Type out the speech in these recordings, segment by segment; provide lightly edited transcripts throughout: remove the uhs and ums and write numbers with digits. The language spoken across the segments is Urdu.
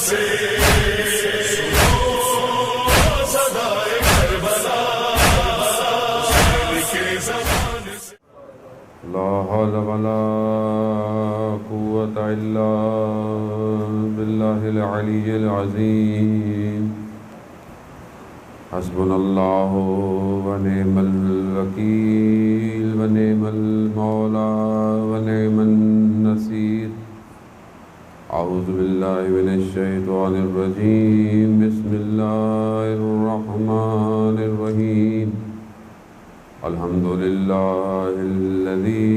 لا حول ولا قوة إلا بالله العلي العظيم حسبنا الله ونعم الوكيل ونعم المولى ونعم النصير أعوذ بالله من الشيطان الرجيم بسم الله الرحمن الرحيم الحمد لله الذي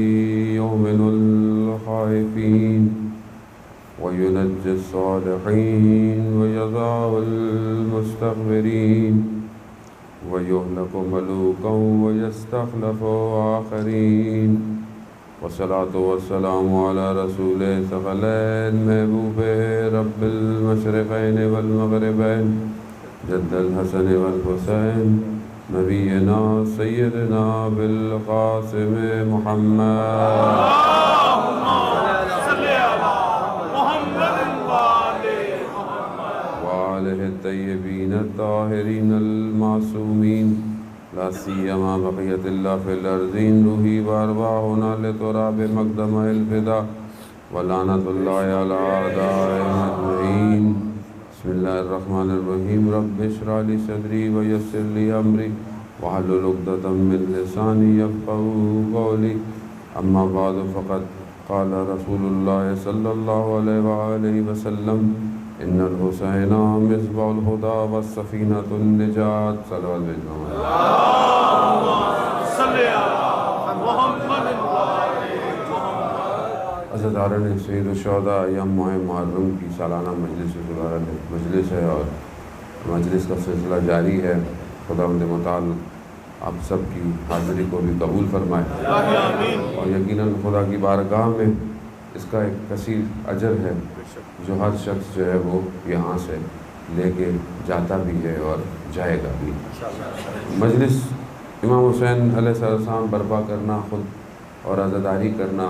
يؤمن الخائفين وينجي الصالحين ويضع المستغفرين ويهلك ملوكا ويستخلف آخرين والصلاة والسلام على رسول ثقلين محبوب رب المشرقين والمغربين جد الحسن والحسين نبینا سیدنا بالقاسم محمد وآلہ الطیبین الطاہرین المعصومین لا سیما بقیت اللہ فی الارضین روحی وارواحنا لتراب مقدم الفدا ولعنت اللہ علی اعدائهم اجمعین بسم اللہ الرحمن الرحیم رب اشرح لی صدری ویسر لی امری واحلل عقدۃ من لسانی یفقہوا قولی اما بعد فقد قال رسول اللہ صلی اللہ علیہ وآلہ وسلم ان الحسین مصباح الہدی والسفینۃ النجات صلوات عزاداران سید الشہداء ایام ماہ محرم کی سالانہ مجلس ہے اور مجلس کا سلسلہ جاری ہے. خداوند متعال آپ سب کی حاضری کو بھی قبول فرمائے اور یقیناً خدا کی بارگاہ میں اس کا ایک کثیر اجر ہے جو ہر شخص جو ہے وہ یہاں سے لے کے جاتا بھی ہے اور جائے گا بھی. مجلس امام حسین علیہ السلام برپا کرنا خود اور عزاداری کرنا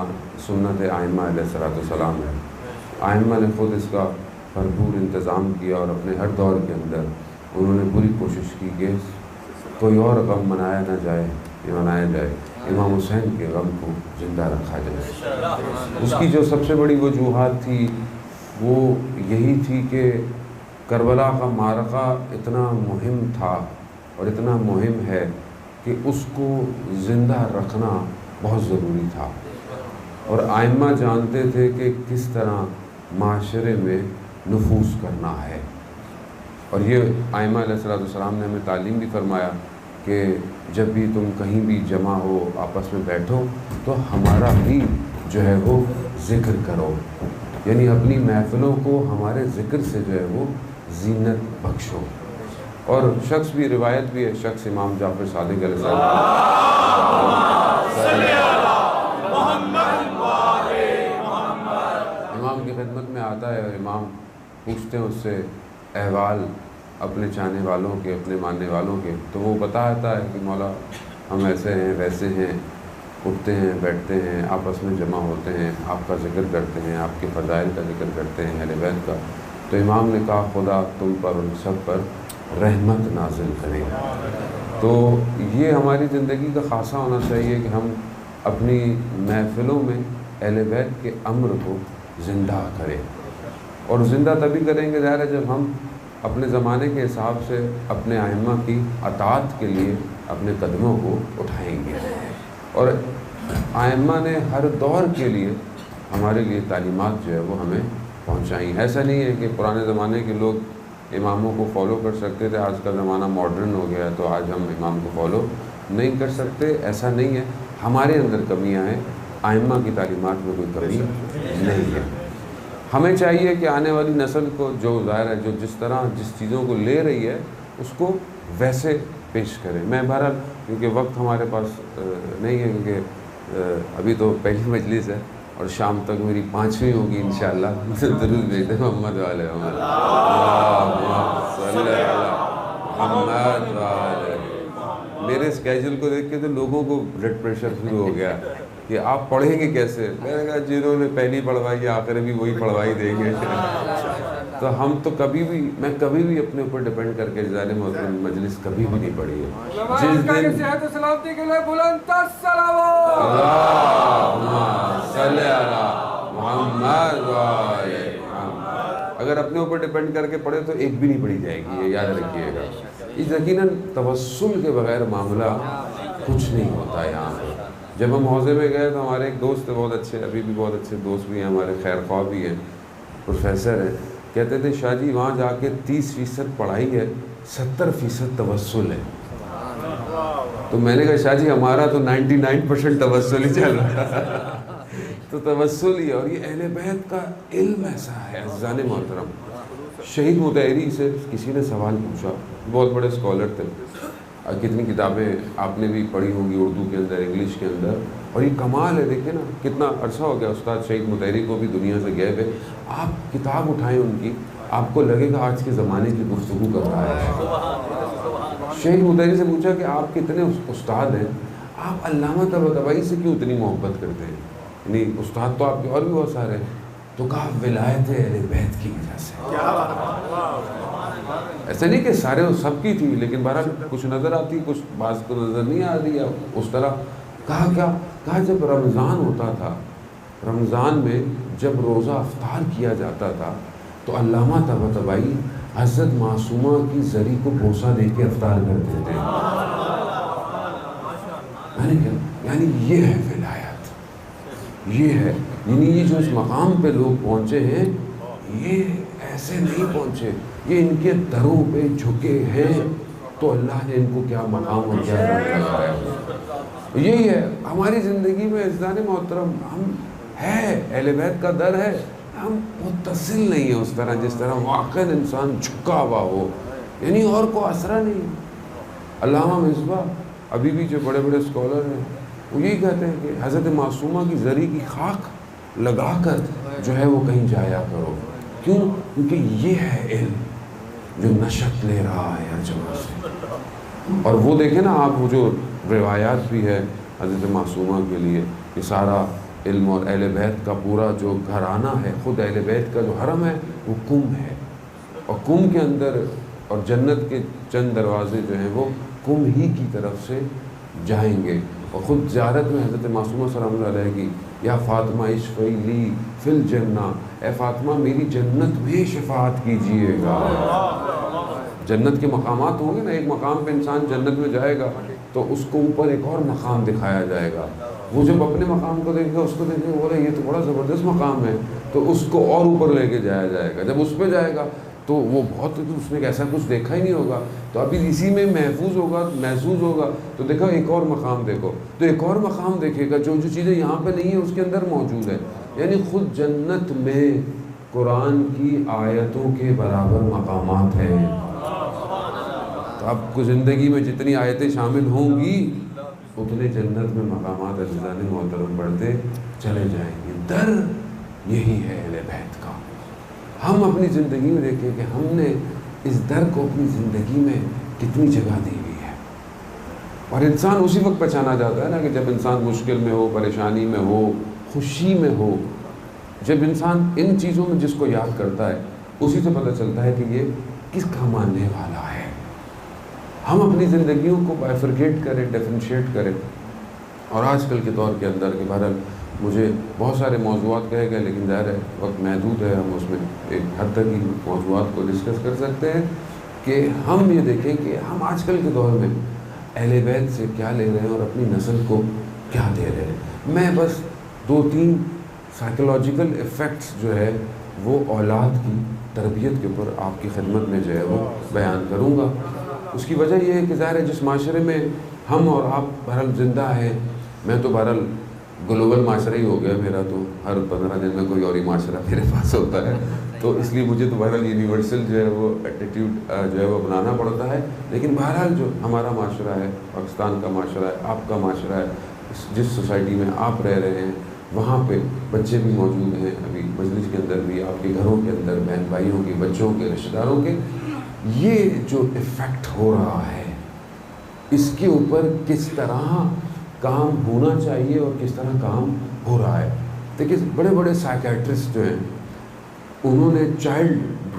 سنت ائمہ علیہ السلام ہے. ائمہ نے خود اس کا بھرپور انتظام کیا اور اپنے ہر دور کے اندر انہوں نے پوری کوشش کی کہ کوئی اور غم منایا نہ جائے یہ منایا جائے امام حسین کے غم کو زندہ رکھا جائے. اس کی جو سب سے بڑی وجوہات تھی وہ یہی تھی کہ کربلا کا معرکہ اتنا مہم تھا اور اتنا مہم ہے کہ اس کو زندہ رکھنا بہت ضروری تھا اور ائمہ جانتے تھے کہ کس طرح معاشرے میں نفوذ کرنا ہے. اور یہ ائمہ علیہ السلام نے ہمیں تعلیم بھی فرمایا کہ جب بھی تم کہیں بھی جمع ہو آپس میں بیٹھو تو ہمارا بھی جو ہے وہ ذکر کرو، یعنی اپنی محفلوں کو ہمارے ذکر سے جو ہے وہ زینت بخشو. اور شخص بھی روایت بھی ہے، شخص امام جعفر صادق علیہ السلام امام کی خدمت میں آتا ہے اور امام پوچھتے ہیں اس سے احوال اپنے چاہنے والوں کے، اپنے ماننے والوں کے، تو وہ بتاتا ہے کہ مولا ہم ایسے ہیں ویسے ہیں، اٹھتے ہیں بیٹھتے ہیں آپس میں جمع ہوتے ہیں، آپ کا ذکر کرتے ہیں، آپ کے فضائل کا ذکر کرتے ہیں اہل بیت کا. تو امام نے کہا خدا تم پر ان سب پر رحمت نازل کرے. تو یہ ہماری زندگی کا خاصہ ہونا چاہیے کہ ہم اپنی محفلوں میں اہل بیت کے امر کو زندہ کریں، اور زندہ تبھی کریں گے ظاہر ہے جب ہم اپنے زمانے کے حساب سے اپنے ائمہ کی اطاعت کے لیے اپنے قدموں کو اٹھائیں گے. اور ائمہ نے ہر دور کے لیے ہمارے لیے تعلیمات جو ہے وہ ہمیں پہنچائیں. ایسا نہیں ہے کہ پرانے زمانے کے لوگ اماموں کو فالو کر سکتے تھے، آج کا زمانہ ماڈرن ہو گیا ہے تو آج ہم امام کو فالو نہیں کر سکتے، ایسا نہیں ہے. ہمارے اندر کمیاں ہیں، ائمہ کی تعلیمات میں کوئی کمی نہیں ہے. ہمیں چاہیے کہ آنے والی نسل کو جو ظاہر ہے جو جس طرح جس چیزوں کو لے رہی ہے اس کو ویسے پیش کریں. میں بہرحال کیونکہ وقت ہمارے پاس نہیں ہے، کیونکہ ابھی تو پہلی مجلس ہے اور شام تک میری 5ویں ہوگی انشاءاللہ. درود بھیجتے محمد والے محمد. میرے اسکیجول کو دیکھ کے تو لوگوں کو بلڈ پریشر شروع ہو گیا کہ آپ پڑھیں گے کیسے. میں نے کہا جنہوں نے پہلی پڑھوائی آخر بھی وہی پڑھوائی دیں گے. تو ہم تو کبھی بھی، میں کبھی بھی اپنے اوپر ڈیپینڈ کر کے جزائر محترم مجلس کبھی بھی نہیں پڑھی ہے. جس دن صحت و سلامتی کے لیے بلند تر صلوات. اللہم صلی علی محمد و آل محمد. اگر اپنے اوپر ڈیپینڈ کر کے پڑھے تو ایک بھی نہیں پڑھی جائے گی، یہ یاد رکھیے گا. اس یقیناً توسل کے بغیر معاملہ کچھ نہیں ہوتا. یہاں پہ جب ہم حوضے میں گئے تو ہمارے ایک دوست تھے بہت اچھے، ابھی بھی بہت اچھے دوست بھی ہیں ہمارے، خیر خواہ بھی ہیں، پروفیسر ہیں. کہتے تھے شاہ جی وہاں جا کے 30% پڑھائی ہے، 70% توسل ہے. تو میں نے کہا شاہ جی ہمارا تو 99% توسل ہی چل رہا ہے. تو توسل ہی، اور یہ اہل بیت کا علم ایسا ہے عزیزان محترم. شہید مطہری سے کسی نے سوال پوچھا، بہت بڑے اسکالر تھے، کتنی کتابیں آپ نے بھی پڑھی ہوں گی اردو کے اندر، انگلش کے اندر. اور یہ کمال ہے، دیکھیں نا کتنا عرصہ ہو گیا استاد شہید مطہری کو بھی دنیا سے گئے ہوئے. آپ کتاب اٹھائیں ان کی، آپ کو لگے گا آج کے زمانے کی گفتگو کر رہا ہے. شہید مطہری سے پوچھا کہ آپ کتنے استاد ہیں، آپ علامہ طباطبائی سے کیوں اتنی محبت کرتے ہیں؟ یعنی استاد تو آپ کے اور بھی بہت سارے ہیں. تو کہا ولایت اہل بیت کی وجہ سے. ایسا نہیں کہ سارے سب کی تھی، لیکن بہرحال کچھ نظر آتی، کچھ بعض کو نظر نہیں آتی یا اس طرح. کہا کیا؟ کہا جب رمضان ہوتا تھا، رمضان میں جب روزہ افطار کیا جاتا تھا تو علامہ طباطبائی حضرت معصومہ کی زری کو بوسہ دے کے افطار کرتے تھے. یعنی یہ ہے ولایت، یہ ہے، یعنی یہ جو اس مقام پہ لوگ پہنچے ہیں یہ ایسے نہیں پہنچے، یہ ان کے دروں پہ جھکے ہیں تو اللہ نے ان کو کیا مقام اور کیا در لگایا. یہی ہے ہماری زندگی میں عزیزان محترم. ہم ہے اہل بیت کا در ہے، ہم متصل نہیں ہیں اس طرح جس طرح واقعا انسان جھکا ہوا ہو، یعنی اور کو آسرا نہیں. علامہ مصباح ابھی بھی جو بڑے بڑے اسکالر ہیں وہ یہی کہتے ہیں کہ حضرت معصومہ کی زری کی خاک لگا کر جو ہے وہ کہیں جایا کرو. کیوں؟ کیونکہ یہ ہے علم جو نشت لے رہا ہے ہر جگہ سے. اور وہ دیکھیں نا آپ، وہ جو روایات بھی ہے حضرت معصومہ کے لیے، یہ سارا علم اور اہل بیت کا پورا جو گھرانہ ہے، خود اہل بیت کا جو حرم ہے وہ کم ہے، اور کم کے اندر اور جنت کے چند دروازے جو ہیں وہ کم ہی کی طرف سے جائیں گے. اور خود زیارت میں حضرت معصومہ سلام اللہ علیہ کی، یا فاطمہ اشفعی لی فی الجنہ، اے فاطمہ میری جنت میں شفاعت کیجئے گا. جنت کے مقامات ہوں گے نا، ایک مقام پہ انسان جنت میں جائے گا تو اس کو اوپر ایک اور مقام دکھایا جائے گا. وہ جب اپنے مقام کو دیکھے گا، اس کو دیکھے گا، بولے یہ تو بڑا زبردست مقام ہے، تو اس کو اور اوپر لے کے جایا جائے گا. جب اس پہ جائے گا تو وہ بہت، اس نے ایسا کچھ دیکھا ہی نہیں ہوگا، تو ابھی اسی میں محفوظ ہوگا، محسوس ہوگا، تو دیکھا ایک اور مقام دیکھو، تو ایک اور مقام دیکھے گا جو جو چیزیں یہاں پہ نہیں ہیں اس کے اندر موجود ہے. یعنی خود جنت میں قرآن کی آیتوں کے برابر مقامات ہیں. تو آپ کو زندگی میں جتنی آیتیں شامل ہوں گی اتنے جنت میں مقامات عزیزان محترم بڑھتے چلے جائیں گے. در یہی ہے اہل بیت کا. ہم اپنی زندگی میں دیکھیں کہ ہم نے اس در کو اپنی زندگی میں کتنی جگہ دی ہوئی ہے. اور انسان اسی وقت پہچانا جاتا ہے نا کہ جب انسان مشکل میں ہو، پریشانی میں ہو، خوشی میں ہو. جب انسان ان چیزوں میں جس کو یاد کرتا ہے اسی سے پتہ چلتا ہے کہ یہ کس کا ماننے والا ہے. ہم اپنی زندگیوں کو بائفرکیٹ کریں، ڈیفرینشیٹ کریں. اور آج کل کے دور کے اندر کہ بہرحال مجھے بہت سارے موضوعات کہے گئے، لیکن ظاہر ہے وقت محدود ہے، ہم اس میں ایک حد تک ہی موضوعات کو ڈسکس کر سکتے ہیں. کہ ہم یہ دیکھیں کہ ہم آج کل کے دور میں اہل بیت سے کیا لے رہے ہیں اور اپنی نسل کو کیا دے رہے ہیں. میں بس 2-3 سائیکولوجیکل ایفیکٹس جو ہے وہ اولاد کی تربیت کے اوپر آپ کی خدمت میں جو ہے وہ بیان کروں گا. اس کی وجہ یہ ہے کہ ظاہر ہے جس معاشرے میں ہم اور آپ بہرحال زندہ ہیں، میں تو بہرحال گلوبل معاشرہ ہی ہو گیا میرا، تو ہر 15 دن میں کوئی اور ہی معاشرہ میرے پاس ہوتا ہے، تو اس لیے مجھے تو بہرحال یونیورسل جو ہے وہ ایٹیٹیوڈ جو ہے وہ بنانا پڑتا ہے. لیکن بہرحال جو ہمارا معاشرہ ہے، پاکستان کا معاشرہ ہے، آپ کا معاشرہ ہے، جس سوسائٹی میں آپ رہ رہے ہیں وہاں پہ بچے بھی موجود ہیں، ابھی مجلس کے اندر بھی، آپ کے گھروں کے اندر بہن بھائیوں کے، بچوں کے، رشتہ داروں کے، یہ جو ایفیکٹ ہو رہا ہے اس کے اوپر کس طرح کام ہونا چاہیے اور کس طرح کام ہو رہا ہے. دیکھیے بڑے بڑے سائیکیٹرسٹ جو ہیں انہوں نے چائلڈ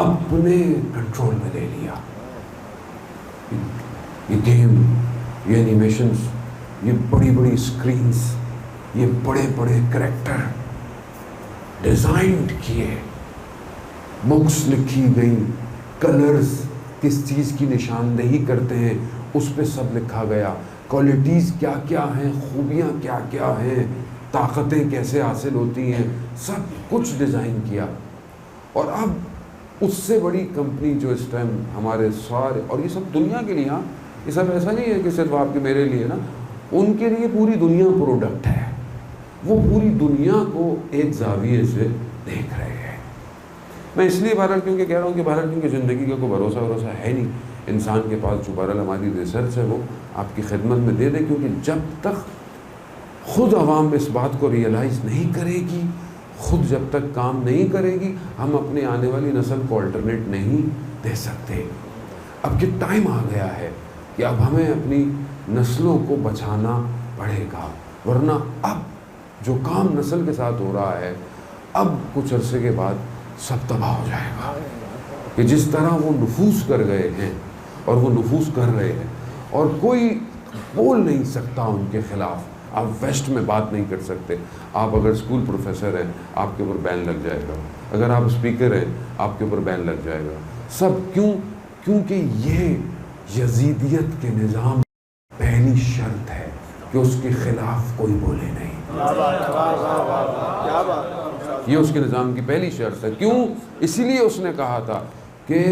اپنے کنٹرول میں لے لیا. یہ گیم، یہ اینیمیشنز، یہ بڑی بڑی اسکرینز، یہ بڑے بڑے کریکٹر ڈیزائنڈ کیے، بکس لکھی گئی، کلرز کس چیز کی نشاندہی کرتے ہیں اس پہ سب لکھا گیا، کوالٹیز کیا کیا ہیں، خوبیاں کیا کیا ہیں، طاقتیں کیسے حاصل ہوتی ہیں، سب کچھ ڈیزائن کیا. اور اب اس سے بڑی کمپنی جو اس ٹائم ہمارے سارے، اور یہ سب دنیا کے لیے، ہاں یہ سب ایسا نہیں ہے کہ صرف آپ کے میرے لیے نا، ان کے لیے پوری دنیا پروڈکٹ ہے. وہ پوری دنیا کو ایک زاویے سے دیکھ رہے ہیں. میں اس لیے بہرحال کیونکہ کہہ رہا ہوں کہ بہرحال کیونکہ زندگی کا کوئی بھروسہ ہے نہیں انسان کے پاس، جو بہرحال ہماری ریسرچ ہے وہ آپ کی خدمت میں دے دیں، کیونکہ جب تک خود عوام اس بات کو ریئلائز نہیں کرے گی، خود جب تک کام نہیں کرے گی، ہم اپنے آنے والی نسل کو الٹرنیٹ نہیں دے سکتے. اب یہ ٹائم آ گیا ہے کہ اب ہمیں اپنی نسلوں کو بچانا پڑے گا، ورنہ اب جو کام نسل کے ساتھ ہو رہا ہے اب کچھ عرصے کے بعد سب تباہ ہو جائے گا. کہ جس طرح وہ نفوذ کر گئے ہیں اور وہ نفوذ کر رہے ہیں اور کوئی بول نہیں سکتا ان کے خلاف. آپ ویسٹ میں بات نہیں کر سکتے. آپ اگر اسکول پروفیسر ہیں آپ کے اوپر بین لگ جائے گا، اگر آپ اسپیکر ہیں آپ کے اوپر بین لگ جائے گا. سب کیونکہ یہ یزیدیت کے نظام پہلی شرط ہے کہ اس کے خلاف کوئی بولے نہیں. یہ اس کے نظام کی پہلی شرط ہے. کیوں؟ اسی لیے اس نے کہا تھا کہ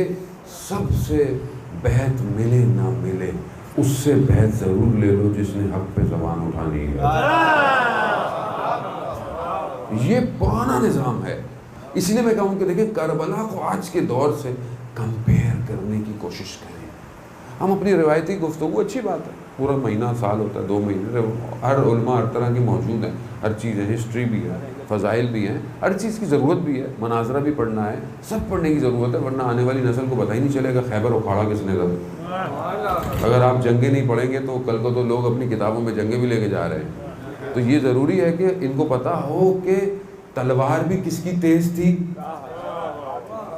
سب سے بیعت ملے نہ ملے اس سے بیعت ضرور لے لو جس نے حق پہ زبان اٹھانی ہے. یہ پرانا نظام ہے. اس لیے میں کہوں کہ دیکھیں کربلا کو آج کے دور سے کمپیئر کرنے کی کوشش کریں. ہم اپنی روایتی گفتگو اچھی بات ہے، پورا مہینہ سال ہوتا ہے، 2 مہینے، ہر علماء ہر طرح کی موجود ہیں، ہر چیز ہے، ہسٹری بھی ہے، فضائل بھی ہیں، ہر چیز کی ضرورت بھی ہے، مناظرہ بھی پڑھنا ہے، سب پڑھنے کی ضرورت ہے، ورنہ آنے والی نسل کو پتہ ہی نہیں چلے گا خیبر اکھاڑا کس نے کرا. اگر آپ جنگیں نہیں پڑھیں گے تو کل کو تو لوگ اپنی کتابوں میں جنگیں بھی لے کے جا رہے ہیں. تو یہ ضروری ہے کہ ان کو پتہ ہو کہ تلوار بھی کس کی تیز تھی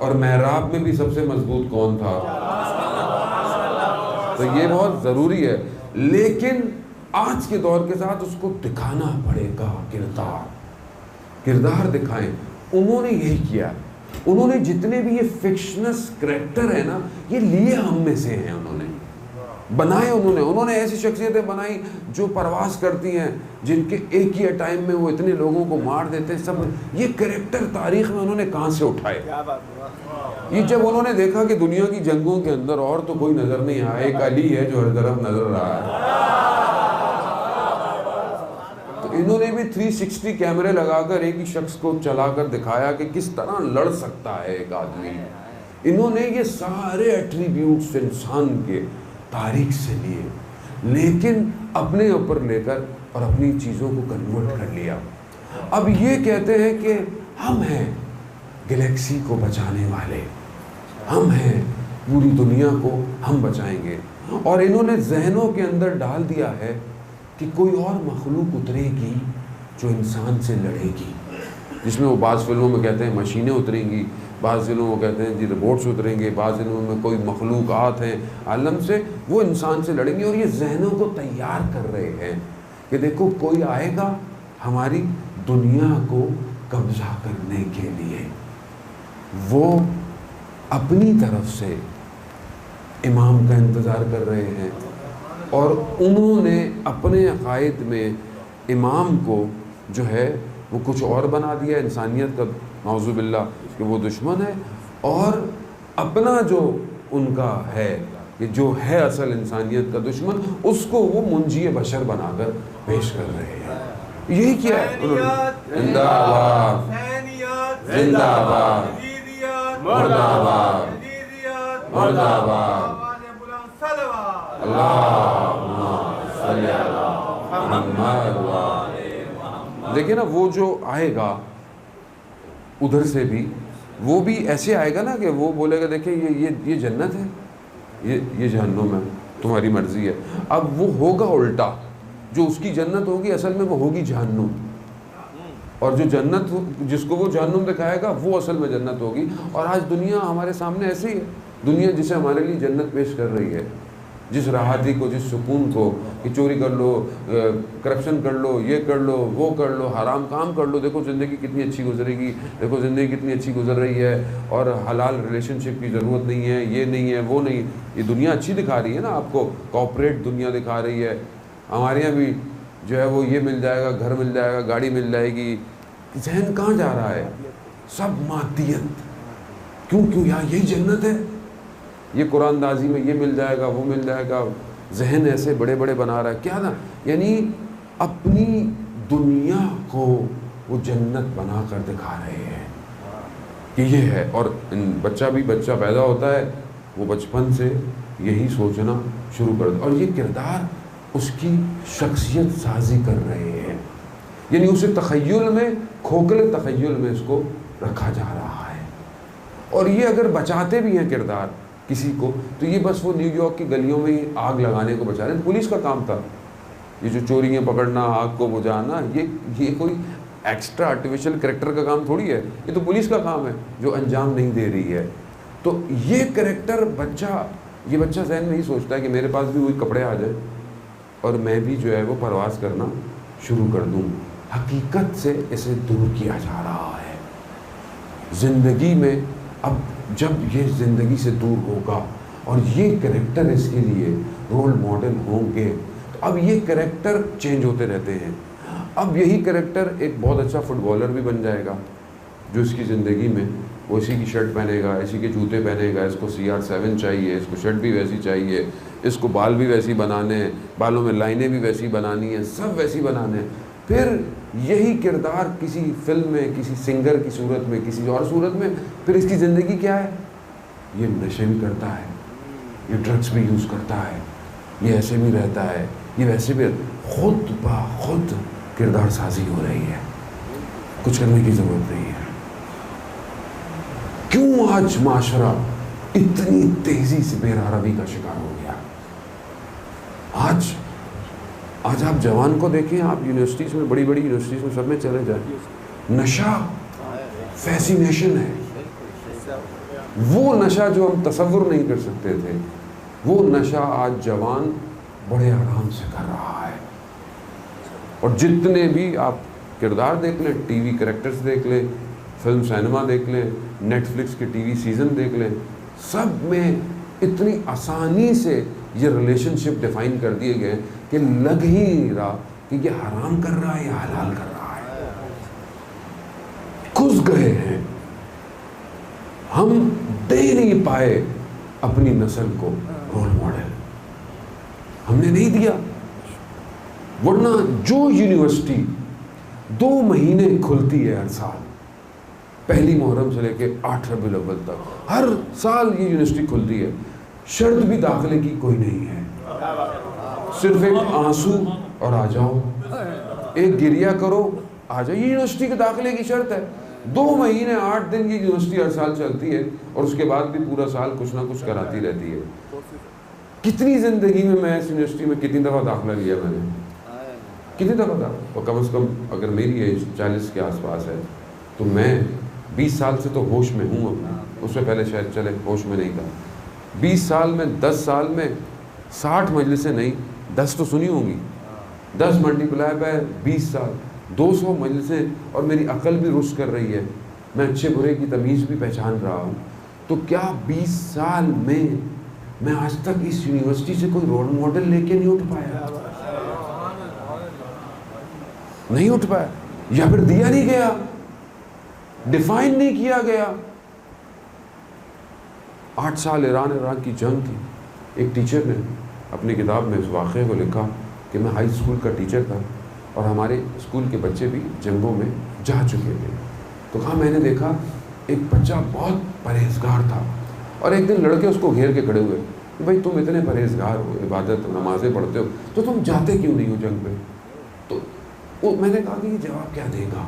اور محراب میں بھی سب سے مضبوط کون تھا. تو یہ بہت ضروری ہے. لیکن آج کے دور کے ساتھ اس کو دکھانا پڑے گا. کردار دکھائیں. انہوں نے یہی کیا. انہوں نے جتنے بھی یہ فکشنس کریکٹر ہیں نا یہ لیے ہم میں سے ہیں، انہوں نے بنائے. انہوں نے ایسی شخصیتیں بنائی جو پرواز کرتی ہیں، جن کے ایک ہی ٹائم میں وہ اتنے لوگوں کو مار دیتے ہیں. سب یہ کریکٹر تاریخ میں انہوں نے کہاں سے اٹھائے. یہ جب انہوں نے دیکھا کہ دنیا کی جنگوں کے اندر اور تو کوئی نظر نہیں آیا، ایک علی ہے جو ہر طرف نظر رہا ہے، تو انہوں نے بھی 360 کیمرے لگا کر ایک ہی شخص کو چلا کر دکھایا کہ کس طرح لڑ سکتا ہے ایک آدمی. انہوں نے یہ سارے ایٹریبیوٹس انسان کے تاریخ سے لیے، لیکن اپنے اوپر لے کر اور اپنی چیزوں کو کنورٹ کر لیا. اب یہ کہتے ہیں کہ ہم ہیں گلیکسی کو بچانے والے، ہم ہیں پوری دنیا کو ہم بچائیں گے. اور انہوں نے ذہنوں کے اندر ڈال دیا ہے کہ کوئی اور مخلوق اترے گی جو انسان سے لڑے گی، جس میں وہ بعض فلموں میں کہتے ہیں مشینیں اتریں گی، بعض فلموں میں کہتے ہیں جی روبوٹس اتریں گے، بعض فلموں میں کوئی مخلوقات ہیں عالم سے وہ انسان سے لڑیں گے. اور یہ ذہنوں کو تیار کر رہے ہیں کہ دیکھو کوئی آئے گا ہماری دنیا کو قبضہ کرنے کے لیے. وہ اپنی طرف سے امام کا انتظار کر رہے ہیں اور انہوں نے اپنے عقائد میں امام کو جو ہے وہ کچھ اور بنا دیا، انسانیت کا نعوذ باللہ کہ وہ دشمن ہے، اور اپنا جو ان کا ہے کہ جو ہے اصل انسانیت کا دشمن اس کو وہ منجی بشر بنا کر پیش کر رہے ہیں. یہی کیا ہے انہوں نے. زندہ آباد، زندہ آباد، مردہ آباد، مردہ آباد. دیکھیں نا وہ جو آئے گا ادھر سے بھی وہ بھی ایسے آئے گا نا کہ وہ بولے گا دیکھیں یہ جنت ہے، یہ جہنم ہے، تمہاری مرضی ہے. اب وہ ہوگا الٹا، جو اس کی جنت ہوگی اصل میں وہ ہوگی جہنم. اور جو جنت جس کو وہ جہنم دکھائے گا وہ اصل میں جنت ہوگی. اور آج دنیا ہمارے سامنے ایسی ہے, دنیا جسے ہمارے لیے جنت پیش کر رہی ہے, جس راحتی کو, جس سکون کو کہ چوری کر لو, کرپشن کر لو, یہ کر لو, وہ کر لو, حرام کام کر لو, دیکھو زندگی کتنی اچھی گزرے گی, دیکھو زندگی کتنی اچھی گزر رہی ہے, اور حلال ریلیشن شپ کی ضرورت نہیں ہے, یہ نہیں ہے, وہ نہیں. یہ دنیا اچھی دکھا رہی ہے نا آپ کو, کوآپریٹ دنیا دکھا رہی ہے. ہمارے یہاں بھی جو ہے وہ یہ مل جائے گا, گھر مل جائے گا, گاڑی مل جائے گی. ذہن کہاں جا رہا ہے؟ سب مادیت. کیوں یہاں یہی جنت ہے؟ یہ قرآن اندازی میں یہ مل جائے گا, وہ مل جائے گا. ذہن ایسے بڑے بڑے بنا رہا ہے. کیا نا, یعنی اپنی دنیا کو وہ جنت بنا کر دکھا رہے ہیں کہ یہ ہے. اور بچہ پیدا ہوتا ہے, وہ بچپن سے یہی سوچنا شروع کر دے, اور یہ کردار اس کی شخصیت سازی کر رہے ہیں. یعنی اسے تخیل میں, کھوکھلے تخیل میں اس کو رکھا جا رہا ہے. اور یہ اگر بچاتے بھی ہیں کردار کسی کو, تو یہ بس وہ نیو یارک کی گلیوں میں ہی آگ لگانے کو بچا رہے ہیں. پولیس کا کام تھا یہ جو چوریاں پکڑنا, آگ کو بجھانا, یہ کوئی ایکسٹرا آرٹیفیشل کریکٹر کا کام تھوڑی ہے, یہ تو پولیس کا کام ہے جو انجام نہیں دے رہی ہے. تو یہ کریکٹر یہ بچہ ذہن میں ہی سوچتا ہے کہ میرے پاس بھی وہی کپڑے آ جائیں اور میں بھی جو ہے وہ پرواز کرنا شروع کر دوں. حقیقت سے اسے دور کیا جا رہا ہے زندگی میں. اب جب یہ زندگی سے دور ہوگا اور یہ کریکٹر اس کے لیے رول ماڈل ہوں گے, تو اب یہ کریکٹر چینج ہوتے رہتے ہیں. اب یہی کریکٹر ایک بہت اچھا فٹ بالر بھی بن جائے گا, جو اس کی زندگی میں وہ اسی کی شرٹ پہنے گا, اسی کے جوتے پہنے گا, اس کو CR7 چاہیے, اس کو شرٹ بھی ویسی چاہیے, اس کو بال بھی ویسی بنانے ہیں, بالوں میں لائنیں بھی ویسی بنانی ہیں, سب ویسی بنانے ہیں. پھر یہی کردار کسی فلم میں, کسی سنگر کی صورت میں, کسی اور صورت میں, پھر اس کی زندگی کیا ہے؟ یہ نشے بھی کرتا ہے, یہ ڈرگس بھی یوز کرتا ہے, یہ ایسے بھی رہتا ہے, یہ ویسے بھی. خود بخود کردار سازی ہو رہی ہے, کچھ کرنے کی ضرورت نہیں ہے. کیوں آج معاشرہ اتنی تیزی سے بے روی کا شکار ہو گیا؟ آج آپ جوان کو دیکھیں, آپ یونیورسٹیز میں, بڑی بڑی یونیورسٹیز میں, سب میں چلے جائیں, نشہ فیسینیشن ہے. وہ نشہ جو ہم تصور نہیں کر سکتے تھے, وہ نشہ آج جوان بڑے آرام سے کر رہا ہے. اور جتنے بھی آپ کردار دیکھ لیں, ٹی وی کریکٹرز دیکھ لیں, فلم سینما دیکھ لیں, نیٹ فلکس کے ٹی وی سیزن دیکھ لیں, سب میں اتنی آسانی سے یہ ریلیشن شپ ڈیفائن کر دیے گئے کہ لگ ہی نہیں رہا کہ یہ حرام کر رہا ہے یا حلال کر رہا ہے. گھس گئے ہیں. ہم دے نہیں پائے اپنی نسل کو رول ماڈل, ہم نے نہیں دیا. ورنہ جو یونیورسٹی 2 مہینے کھلتی ہے ہر سال, پہلی محرم سے لے کے 8 ربیع الاول تک, ہر سال یہ یونیورسٹی کھلتی ہے, شرط بھی داخلے کی کوئی نہیں ہے, صرف ایک آنسو اور آ جاؤ, ایک گریہ کرو, آ جاؤ. یہ یونیورسٹی کے داخلے کی شرط ہے. 2 مہینے 8 دن یہ یونیورسٹی ہر سال چلتی ہے, اور اس کے بعد بھی پورا سال کچھ نہ کچھ کراتی رہتی ہے. کتنی زندگی میں اس یونیورسٹی میں کتنی دفعہ داخلہ لیا میں نے, کتنی دفعہ تھا, اور کم از کم اگر میری ایج 40 کے آس پاس ہے تو میں 20 سال سے تو ہوش میں ہوں. اپنا اس سے پہلے شاید چلے ہوش میں نہیں تھا. 20 سال میں, 10 سال میں 60 مجلسیں نہیں, 10 تو سنی ہوں گی, 10 ملٹیپلائی بائی 20 سال, 200 مجلسیں, اور میری عقل بھی رشد کر رہی ہے, میں اچھے برے کی تمیز بھی پہچان رہا ہوں. تو کیا 20 سال میں آج تک اس یونیورسٹی سے کوئی رول ماڈل لے کے نہیں اٹھ پایا؟ نہیں اٹھ پایا, یا پھر دیا نہیں گیا, ڈیفائن نہیں کیا گیا. 8 سال ایران عراق کی جنگ تھی. ایک ٹیچر نے اپنی کتاب میں اس واقعے کو لکھا کہ میں ہائی اسکول کا ٹیچر تھا اور ہمارے اسکول کے بچے بھی جنگوں میں جا چکے تھے. تو کہا میں نے دیکھا ایک بچہ بہت پرہیزگار تھا, اور ایک دن لڑکے اس کو گھیر کے کھڑے ہوئے کہ بھائی تم اتنے پرہیزگار ہو, عبادت نمازیں پڑھتے ہو, تو تم جاتے کیوں نہیں ہو جنگ پہ؟ تو میں نے کہا کہ یہ جواب کیا دے گا؟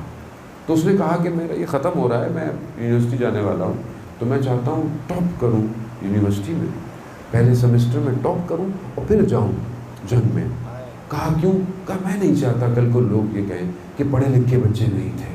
تو اس نے کہا کہ میرا یہ ختم ہو رہا ہے, میں یونیورسٹی جانے والا ہوں, تو میں چاہتا ہوں ٹاپ کروں یونیورسٹی میں, پہلے سیمسٹر میں ٹاپ کروں اور پھر جاؤں جنگ میں. کہا کیوں؟ کہا میں نہیں چاہتا کل کو لوگ یہ کہیں کہ پڑھے لکھے بچے نہیں تھے.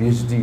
PhD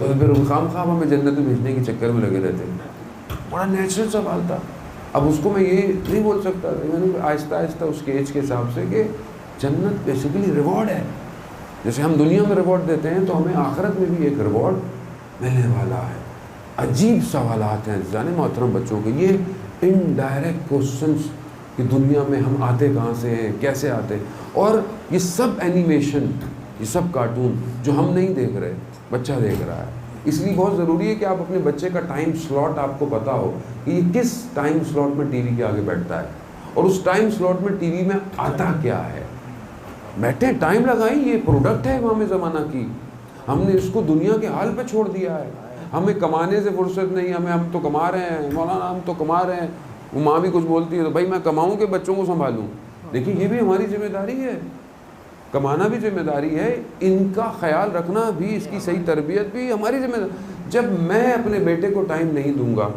تو پھر خام خواب ہمیں جنت میں بھیجنے کے چکر میں لگے رہتے ہیں. بڑا نیچرل سوال تھا. اب اس کو میں یہ نہیں بول سکتا، میں نے آہستہ آہستہ اس کے ایج کے حساب سے کہ جنت بیسیکلی ریوارڈ ہے. جیسے ہم دنیا میں ریوارڈ دیتے ہیں تو ہمیں آخرت میں بھی ایک ریوارڈ ملنے والا ہے. عجیب سوالات ہیں جانے محترم بچوں کے، یہ انڈائریکٹ کوشچنس کہ دنیا میں ہم آتے کہاں سے ہیں، کیسے آتے ہیں. اور یہ سب اینیمیشن، یہ سب کارٹون جو ہم نہیں دیکھ رہے، بچہ دیکھ رہا ہے. اس لیے بہت ضروری ہے کہ آپ اپنے بچے کا ٹائم سلاٹ آپ کو پتا ہو کہ یہ کس ٹائم سلاٹ میں ٹی وی کے آگے بیٹھتا ہے اور اس ٹائم سلاٹ میں ٹی وی میں آتا کیا ہے. بیٹھے ٹائم لگائیں، یہ پروڈکٹ ہے امام زمانہ کی. ہم نے اس کو دنیا کے حال پہ چھوڑ دیا ہے. ہمیں کمانے سے فرصت نہیں، ہم تو کما رہے ہیں مولانا، ہم تو کما رہے ہیں. وہ ماں بھی کچھ بولتی ہے تو بھائی میں کماؤں کہ بچوں کو سنبھالوں. لیکن یہ بھی ہماری ذمہ داری ہے، کمانا بھی ذمہ داری ہے، ان کا خیال رکھنا بھی، اس کی صحیح تربیت بھی ہماری ذمہ داری. جب میں اپنے بیٹے کو ٹائم نہیں دوں گا،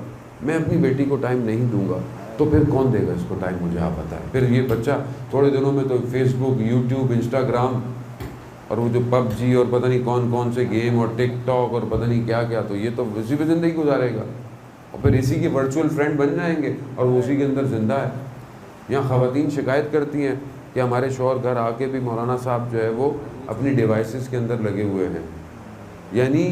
میں اپنی بیٹی کو ٹائم نہیں دوں گا تو پھر کون دے گا اس کو ٹائم؟ مجھے آپ بتائیں. پھر یہ بچہ تھوڑے دنوں میں تو فیس بک، یوٹیوب، انسٹاگرام اور وہ جو پب جی اور پتہ نہیں کون کون سے گیم اور ٹک ٹاک اور پتہ نہیں کیا کیا، تو یہ تو اسی پہ زندگی گزارے گا اور پھر اسی کے ورچوئل فرینڈ بن جائیں گے اور وہ اسی کے اندر زندہ ہے. یہاں خواتین شکایت کرتی ہیں کہ ہمارے شوہر گھر آ کے بھی مولانا صاحب جو ہے وہ اپنی ڈیوائسز کے اندر لگے ہوئے ہیں. یعنی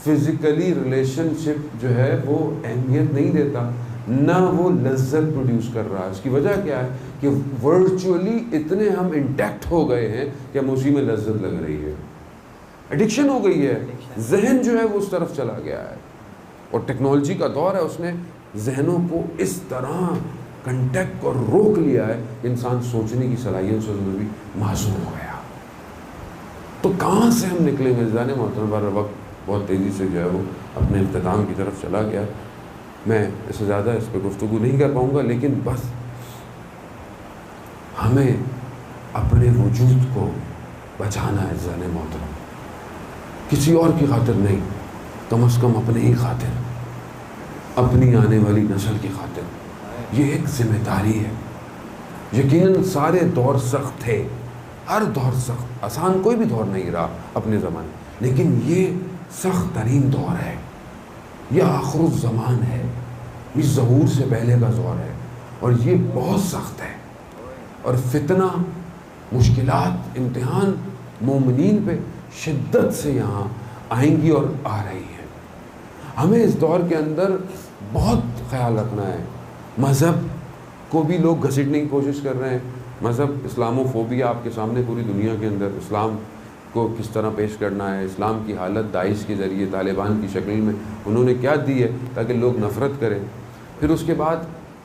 فزیکلی ریلیشن شپ جو ہے وہ اہمیت نہیں دیتا، نہ وہ لذت پروڈیوس کر رہا ہے. اس کی وجہ کیا ہے کہ ورچولی اتنے ہم انٹیکٹ ہو گئے ہیں کہ ہم اسی میں لذت لگ رہی ہے. ایڈکشن ہو گئی ہے، ذہن جو ہے وہ اس طرف چلا گیا ہے. اور ٹیکنالوجی کا دور ہے، اس نے ذہنوں کو اس طرح کنٹیکٹ اور روک لیا ہے کہ انسان سوچنے کی صلاحیت سے بھی معصوم ہو گیا. تو کہاں سے ہم نکلیں گے؟ جانے محترم بار وقت بہت تیزی سے جو ہے وہ اپنے اختتام کی طرف چلا گیا. میں اس سے زیادہ اس پہ گفتگو نہیں کر پاؤں گا، لیکن بس ہمیں اپنے وجود کو بچانا ہے جانے محترم، کسی اور کی خاطر نہیں، کم از کم اپنے ہی خاطر، اپنی آنے والی نسل کی خاطر. یہ ایک ذمہ داری ہے. یقیناً سارے دور سخت تھے، ہر دور سخت، آسان کوئی بھی دور نہیں رہا اپنے زمانے، لیکن یہ سخت ترین دور ہے. یہ آخر الزمان ہے، یہ ظہور سے پہلے کا دور ہے اور یہ بہت سخت ہے. اور فتنہ، مشکلات، امتحان مومنین پہ شدت سے یہاں آئیں گی اور آ رہی ہیں. ہمیں اس دور کے اندر بہت خیال رکھنا ہے. مذہب کو بھی لوگ گھسیٹنے کی کوشش کر رہے ہیں. مذہب، اسلامو فوبیا آپ کے سامنے پوری دنیا کے اندر، اسلام کو کس طرح پیش کرنا ہے، اسلام کی حالت داعش کے ذریعے، طالبان کی شکل میں انہوں نے کیا دی ہے تاکہ لوگ نفرت کریں. پھر اس کے بعد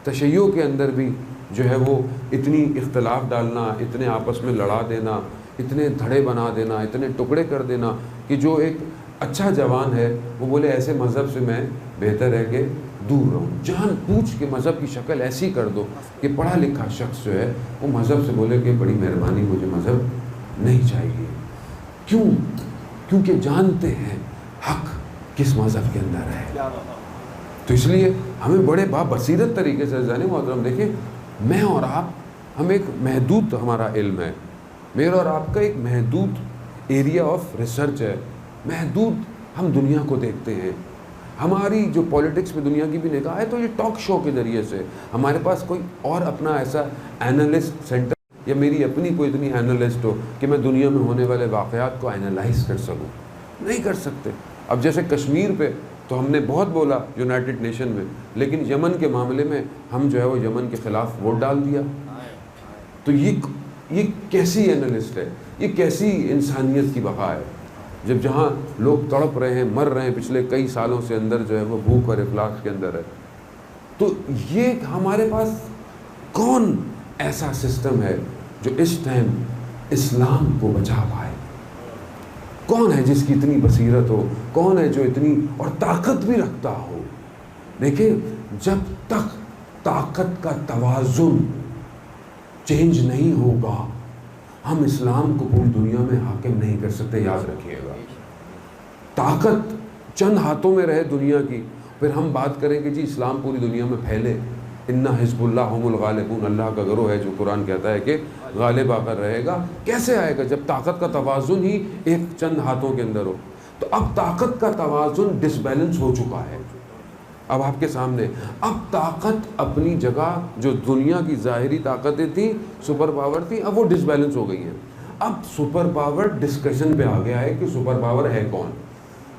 تشیع کے اندر بھی جو ہے وہ اتنی اختلاف ڈالنا، اتنے آپس میں لڑا دینا، اتنے دھڑے بنا دینا، اتنے ٹکڑے کر دینا کہ جو ایک اچھا جوان ہے وہ بولے ایسے مذہب سے میں بہتر ہے کہ دور رہوں. جان پوچھ کے مذہب کی شکل ایسی کر دو کہ پڑھا لکھا شخص جو ہے وہ مذہب سے بولے کہ بڑی مہربانی، مجھے مذہب نہیں چاہیے. کیوں؟ کیونکہ جانتے ہیں حق کس مذہب کے اندر ہے. تو اس لیے ہمیں بڑے بصیرت طریقے سے جانے محترم، دیکھیں میں اور آپ، ہم ایک محدود ہمارا علم ہے، میرا اور آپ کا ایک محدود ایریا آف ریسرچ ہے، محدود ہم دنیا کو دیکھتے ہیں. ہماری جو پولیٹکس میں دنیا کی بھی نگاہ ہے تو یہ ٹاک شو کے ذریعے سے. ہمارے پاس کوئی اور اپنا ایسا اینالسٹ سینٹر یا میری اپنی کوئی اتنی اینالسٹ ہو کہ میں دنیا میں ہونے والے واقعات کو اینالائز کر سکوں، نہیں کر سکتے. اب جیسے کشمیر پہ تو ہم نے بہت بولا یونائٹڈ نیشن میں، لیکن یمن کے معاملے میں ہم جو ہے وہ یمن کے خلاف ووٹ ڈال دیا. تو یہ کیسی اینالسٹ ہے، یہ کیسی انسانیت کی بقا ہے جب جہاں لوگ تڑپ رہے ہیں، مر رہے ہیں پچھلے کئی سالوں سے اندر جو ہے وہ بھوک اور افلاس کے اندر ہے. تو یہ ہمارے پاس کون ایسا سسٹم ہے جو اس ٹائم اسلام کو بچا پائے؟ کون ہے جس کی اتنی بصیرت ہو؟ کون ہے جو اتنی اور طاقت بھی رکھتا ہو؟ دیکھیں جب تک طاقت کا توازن چینج نہیں ہوگا ہم اسلام کو پوری دنیا میں حاکم نہیں کر سکتے. یاد رکھیے گا، طاقت چند ہاتھوں میں رہے دنیا کی، پھر ہم بات کریں کہ جی اسلام پوری دنیا میں پھیلے. اِنَّ حِزْبُ اللَّهِ هُمُ الْغَالِبُونَ، اللہ کا گروہ ہے جو قرآن کہتا ہے کہ غالب آ کر رہے گا. کیسے آئے گا؟ جب طاقت کا توازن ہی ایک چند ہاتھوں کے اندر ہو. تو اب طاقت کا توازن ڈسبیلنس ہو چکا ہے. اب آپ کے سامنے اب طاقت اپنی جگہ، جو دنیا کی ظاہری طاقتیں تھیں، سپر پاور تھی، اب وہ ڈسبیلنس ہو گئی ہیں. اب سپر پاور ڈسکشن پہ آ گیا ہے کہ سپر پاور ہے کون.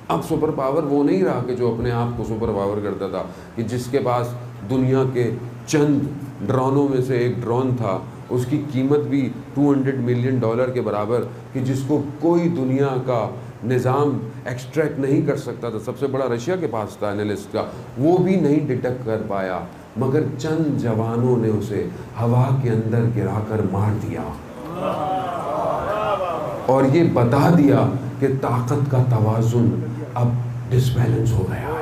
اب سپر پاور وہ نہیں رہا کہ جو اپنے آپ کو سپر پاور کرتا تھا، کہ جس کے پاس دنیا کے چند ڈرونوں میں سے ایک ڈرون تھا، اس کی قیمت بھی $200 ملین کے برابر، کہ جس کو کوئی دنیا کا نظام ایکسٹریکٹ نہیں کر سکتا تھا. سب سے بڑا رشیا کے پاس تھا انالسٹ کا، وہ بھی نہیں ڈیٹیکٹ کر پایا، مگر چند جوانوں نے اسے ہوا کے اندر گرا کر مار دیا اور یہ بتا دیا کہ طاقت کا توازن اب ڈسبیلنس ہو گیا ہے.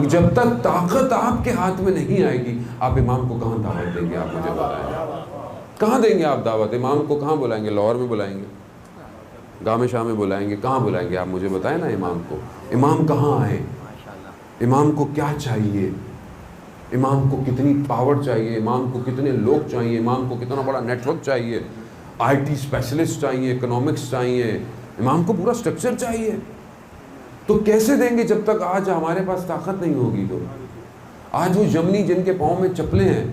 جب تک طاقت آپ کے ہاتھ میں نہیں آئے گی، آپ امام کو کہاں دعوت دیں گے؟ آپ مجھے بتائیں، کہاں دیں گے آپ دعوت؟ امام کو کہاں بلائیں گے؟ لاہور میں بلائیں گے؟ گام شاہ میں بلائیں گے؟ کہاں بلائیں گے؟ آپ مجھے بتائیں نا امام کو. امام کہاں آئے؟ امام کو کیا چاہیے؟ امام کو کتنی پاور چاہیے؟ امام کو کتنے لوگ چاہیے؟ امام کو کتنا بڑا نیٹ ورک چاہیے؟ IT اسپیشلسٹ چاہیے؟ اکنامکس چاہیے؟ امام کو پورا سٹرکچر چاہیے. تو کیسے دیں گے جب تک آج ہمارے پاس طاقت نہیں ہوگی؟ تو آج وہ یمنی جن کے پاؤں میں چپلیں ہیں،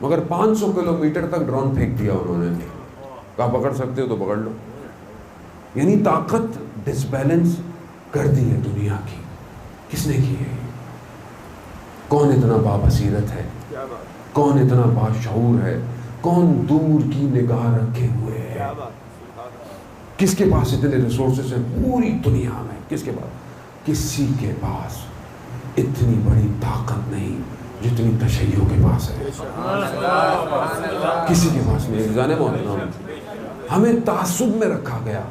مگر 500 کلومیٹر تک ڈرون پھینک دیا انہوں نے، کہا پکڑ سکتے ہو تو پکڑ لو. یعنی طاقت ڈسبیلنس کر دی ہے دنیا کی. کس نے کی ہے؟ کون اتنا بابصیرت ہے؟ کون اتنا باشعور ہے؟ کون دور کی نگاہ رکھے ہوئے ہے؟ کس کے پاس اتنے ریسورسز ہیں پوری دنیا میں؟ کس کے پاس؟ کسی کے پاس اتنی بڑی طاقت نہیں جتنی تشیع کے پاس ہے. کسی کے پاس نہیں. جانے محترم، ہمیں تعصب میں رکھا گیا،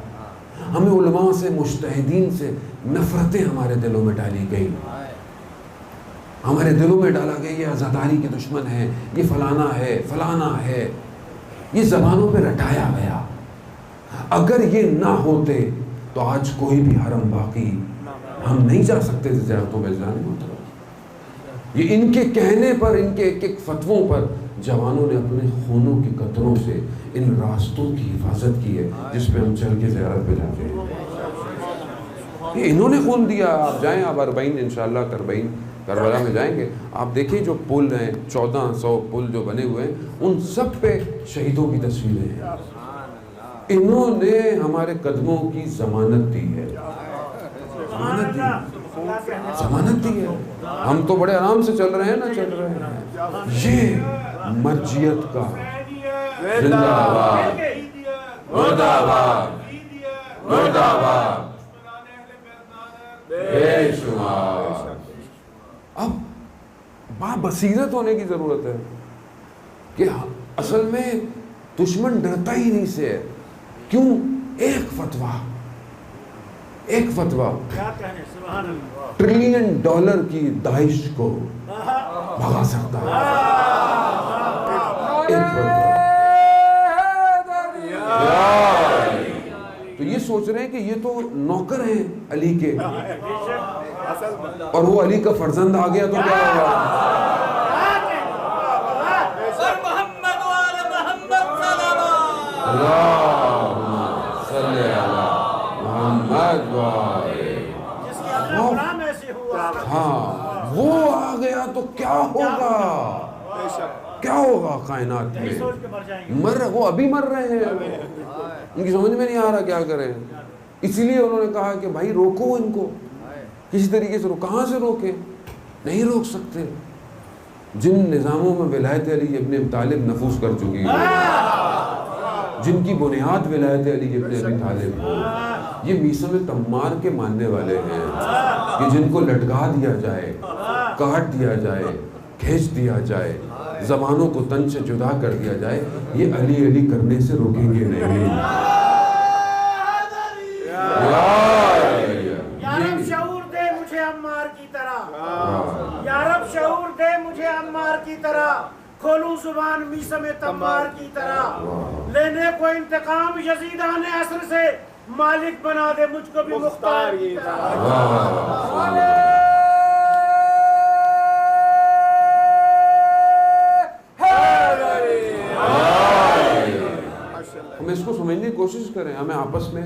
ہمیں علماء سے، مجتہدین سے نفرتیں ہمارے دلوں میں ڈالی گئی. ہمارے دلوں میں ڈالا گیا یہ عزاداری کے دشمن ہے، یہ فلانا ہے، فلانا ہے. یہ زبانوں پہ رٹایا گیا. اگر یہ نہ ہوتے تو آج کوئی بھی حرم باقی ہم نہیں جا سکتے تھے زیارتوں میں. جانے محترم، یہ ان کے کہنے پر، ان کے ایک ایک فتووں پر جوانوں نے اپنے خونوں کے قطروں سے ان راستوں کی حفاظت کی ہے جس پہ ہم چل کے زیارت پہ جاتے ہیں. یہ انہوں نے خون دیا. آپ جائیں، آپ اربعین انشاءاللہ کربلا میں جائیں گے، آپ دیکھیں جو پل ہیں، 1400 پل جو بنے ہوئے ہیں، ان سب پہ شہیدوں کی تصویریں ہیں. انہوں نے ہمارے قدموں کی ضمانت دی ہے. ضمانت دی ہے. ہم تو بڑے آرام سے چل رہے ہیں نا، چل رہے ہیں. یہ مرجیت کا زندہ آباد، مرد آباد، مرد آباد، بے شمار. اب بابصیرت ہونے کی ضرورت ہے کہ اصل میں دشمن ڈرتا ہی نہیں سے ہے. کیوں؟ ایک فتویٰ $1 کی داعش کو بھگا سکتا ہے. ایک فتویٰ. تو یہ سوچ رہے ہیں کہ یہ تو نوکر ہیں علی کے، اور وہ علی کا فرزند آ گیا تو کیا ہوگا؟ ہاں، وہ آ گیا تو کیا ہوگا؟ کیا ہوگا کائنات میں؟ وہ ابھی مر رہے ہیں، ان کی سمجھ میں نہیں آ رہا کیا کریں. اسی لیے انہوں نے کہا کہ بھائی روکو ان کو کسی طریقے سے. کہاں سے روکیں؟ نہیں روک سکتے. جن نظاموں میں ولایت علی ابن ابی طالب نفوذ کر چکی ہے، جن کی بنیاد ولایت علی ابن ابی طالب ہو، یہ میثم تمار کے ماننے والے ہیں کہ جن کو لٹکا دیا جائے، کاٹ دیا جائے، کھینچ دیا جائے، زبانوں کو تن سے جدا کر دیا جائے، یہ علی علی کرنے سے روکیں گے نہیں. یا رب شعور دے مجھے عمار کی طرح، یا رب شعور دے مجھے عمار کی طرح، کھولوں زبان میثم تمار کی طرح، لینے کو انتقام یزیدان عصر سے، مالک بنا دے مجھ کو بھی مختار کی طرح. ہم اس کو سمجھنے کی کوشش کریں. ہمیں آپس میں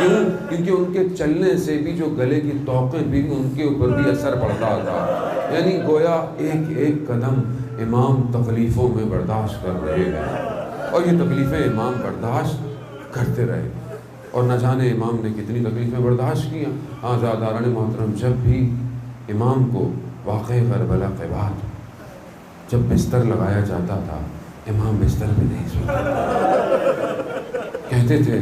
کیوں؟ کیونکہ ان کے چلنے سے بھی جو گلے کی توقیں بھی ان کے اوپر بھی اثر پڑتا تھا. یعنی گویا ایک ایک قدم امام تکلیفوں میں برداشت کر رہے ہیں اور یہ تکلیفیں امام برداشت کرتے رہے اور نہ جانے امام نے کتنی تکلیفیں برداشت کیا. آزاداران محترم جب بھی امام کو واقعہ کربلا کے بعد جب بستر لگایا جاتا تھا امام بستر میں نہیں سوتے. کہتے تھے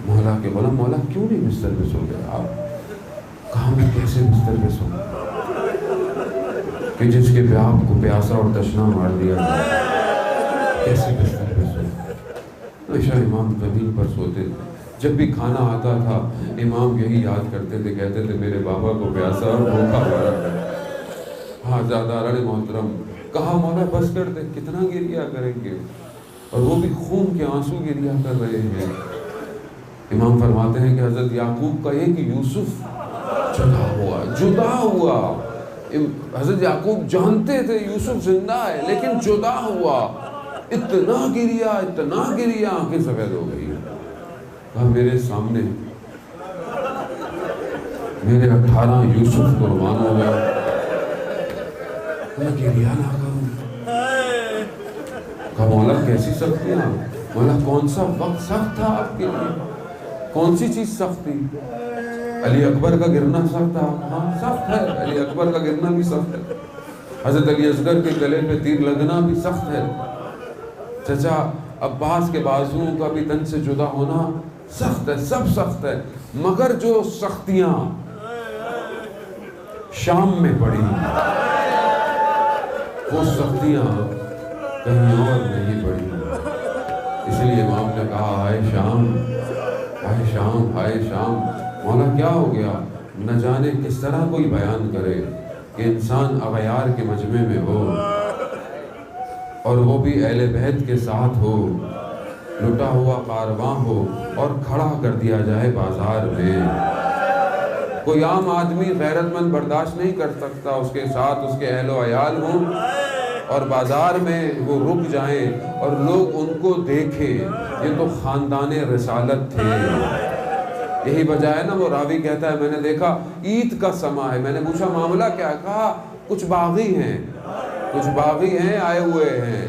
مولا کے غلام مولا کیوں نہیں بستر پہ سو گئے آپ؟ کہاں میں کیسے بستر پہ سو کہ جس کے پہ آپ کو پیاسا اور تشنا مار دیا گیا کیسے بستر پہ سو؟ ہمیشہ امام زمین پر سوتے تھے. جب بھی کھانا آتا تھا امام یہی یاد کرتے تھے, کہتے تھے میرے بابا کو پیاسا اور بھوکا مارا ہے. آزاداران محترم کہا مولا بس کر دے, کتنا گریا کریں گے, اور وہ بھی خون کے آنسو گریا کر رہے ہیں. امام فرماتے ہیں کہ حضرت یعقوب کا یہ کہ یوسف جدا ہوا. حضرت یعقوب جانتے تھے یوسف زندہ ہے لیکن جدا ہوا. اتنا گریا آنکھیں سفید ہو گئی. کہا میرے سامنے میرے 18 یوسف قربان ہو گیا, میں گریا نہ کروں. کہا مولا کیسی سختیاں, مولا کون سا وقت سخت تھا آپ کے لیے, کون سی چیز سخت تھی؟ علی اکبر کا گرنا سخت تھا, ہاں سخت ہے, علی اکبر کا گرنا بھی سخت ہے. حضرت علی اصغر کے گلے پہ تیر لگنا بھی سخت ہے. چچا عباس کے بازوؤں کا بھی تن سے جدا ہونا سخت ہے, سب سخت ہے. مگر جو سختیاں شام میں پڑی وہ سختیاں کہیں اور نہیں پڑی. اس لیے امام نے کہا ہائے شام, ہائے شام, ہائے شام. مولا کیا ہو گیا؟ نہ جانے کس طرح کوئی بیان کرے کہ انسان اغیار کے مجمع میں ہو اور وہ بھی اہل بیت کے ساتھ ہو, لٹا ہوا کارواں ہو اور کھڑا کر دیا جائے بازار میں. کوئی عام آدمی غیرت مند برداشت نہیں کر سکتا اس کے ساتھ اس کے اہل و عیال ہوں اور بازار میں وہ رک جائیں اور لوگ ان کو دیکھیں. یہ تو خاندان رسالت تھے. یہی وجہ ہے نا, وہ راوی کہتا ہے میں نے دیکھا عید کا سما ہے, میں نے پوچھا معاملہ کیا ہے؟ کہا کچھ باغی ہیں آئے ہوئے ہیں.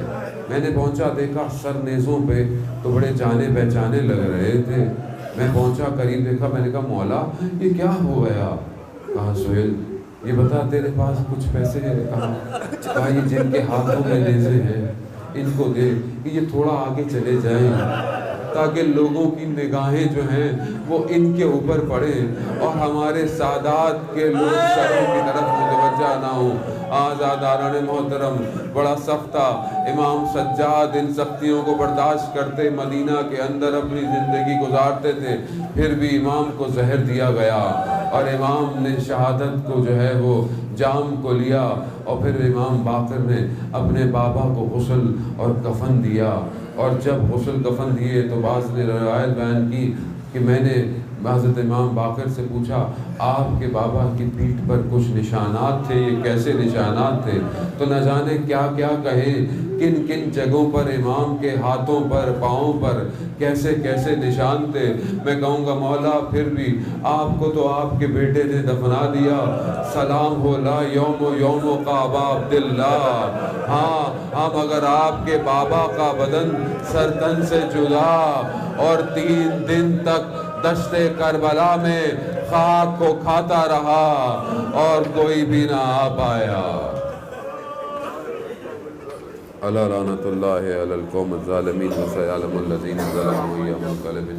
میں نے پہنچا دیکھا سر نیزوں پہ تو بڑے جانے پہچانے لگ رہے تھے. میں پہنچا قریب دیکھا, میں نے کہا مولا یہ کیا ہو گیا؟ کہا سہیل یہ بتا تیرے پاس کچھ پیسے ہیں؟ کہا یہ جن کے ہاتھوں میں نیزے ہیں ان کو دے کہ یہ تھوڑا آگے چلے جائیں تاکہ لوگوں کی نگاہیں جو ہیں وہ ان کے اوپر پڑیں اور ہمارے سادات کے لوگ شروں کی طرف متوجہ نہ ہوں. آزاداران محترم بڑا سخت تھا. امام سجاد ان سختیوں کو برداشت کرتے مدینہ کے اندر اپنی زندگی گزارتے تھے. پھر بھی امام کو زہر دیا گیا اور امام نے شہادت کو جو ہے وہ جام کو لیا اور پھر امام باقر نے اپنے بابا کو غسل اور کفن دیا. اور جب غسل کفن دیے تو بعض نے روایت بیان کی کہ میں نے حضرت امام باقر سے پوچھا آپ کے بابا کی پیٹھ پر کچھ نشانات تھے, یہ کیسے نشانات تھے؟ تو نہ جانے کیا کیا کہیں, کن کن جگہوں پر امام کے ہاتھوں پر پاؤں پر کیسے کیسے نشان تھے. میں کہوں گا مولا پھر بھی آپ کو تو آپ کے بیٹے نے دفنا دیا. سلام ہو لا یوم کا ابا عبداللہ. ہاں ہم اگر آپ کے بابا کا بدن سر تن سے جدا اور 3 دن تک دشت کربلا میں خاک کو کھاتا رہا اور کوئی بھی نہ آ پایا. الا لعنت اللہ علی القوم الظالمین وسیعلم الذین ظلموا ایہم منقلب